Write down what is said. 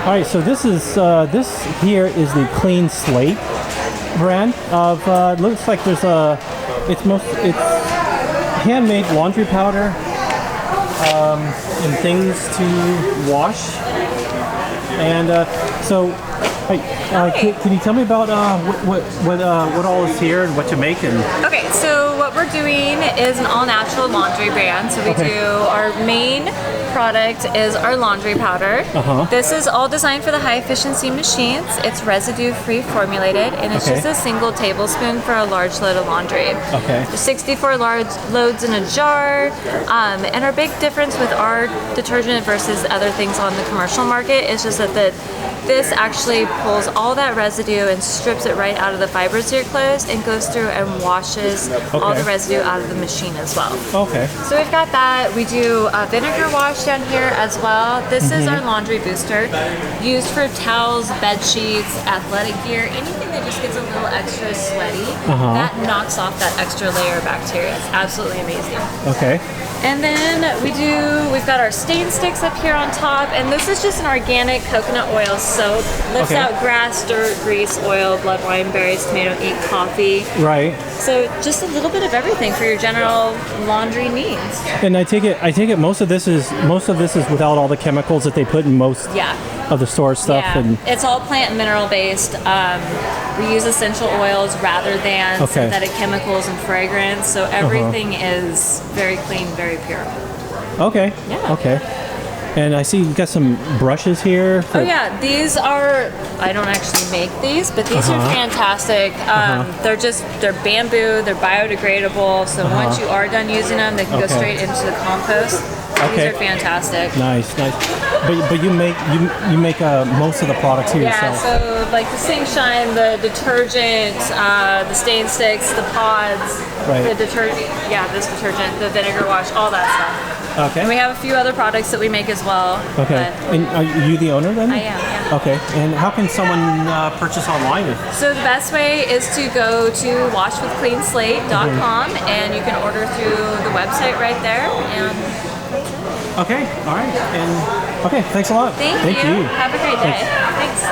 All right, so this here is the Clean Slate brand of. Looks like there's it's handmade laundry powder and things to wash. And can you tell me about what all is here and what you make? Okay, so what we're doing is an all-natural laundry brand. So we do our main product is our laundry powder. This is all designed for the high-efficiency machines. It's residue-free formulated, and it's just a single tablespoon for a large load of laundry. There's 64 large loads in a jar, and our big difference with our detergent versus other things on the commercial market is just that this actually pulls all that residue and strips it right out of the fibers of your clothes and goes through and washes all the residue out of the machine as well. So we've got that. We do a Vinegar Wash down here as well. This is our laundry booster, used for towels, bed sheets, athletic gear, anything that just gets a little extra sweaty. That knocks off that extra layer of bacteria. It's absolutely amazing. And then we've got our stain sticks up here on top, and this is just an organic coconut oil soap. Lifts out grass, dirt, grease, oil, blood, wine, berries, tomato, ink, coffee. So just a little bit of everything for your general laundry needs. And I take it most of this is without all the chemicals that they put in most of the store stuff. And it's all plant and mineral based. We use essential oils rather than synthetic chemicals and fragrance. So everything is very clean, very pure. And I see you got some brushes here. These are, I don't actually make these, but these are fantastic. They're bamboo, they're biodegradable, so once you are done using them, they can go straight into the compost. These are fantastic. Nice. But you make most of the products here yourself. So like the sink shine, the detergent, the stain sticks, the pods, the detergent, this detergent, the Vinegar Wash, all that stuff. And we have a few other products that we make as well. And are you the owner then? I am, And how can someone purchase online? So the best way is to go to washwithcleanslate.com and you can order through the website right there. And all right. And thanks a lot. Thank you. Have a great day. Thanks.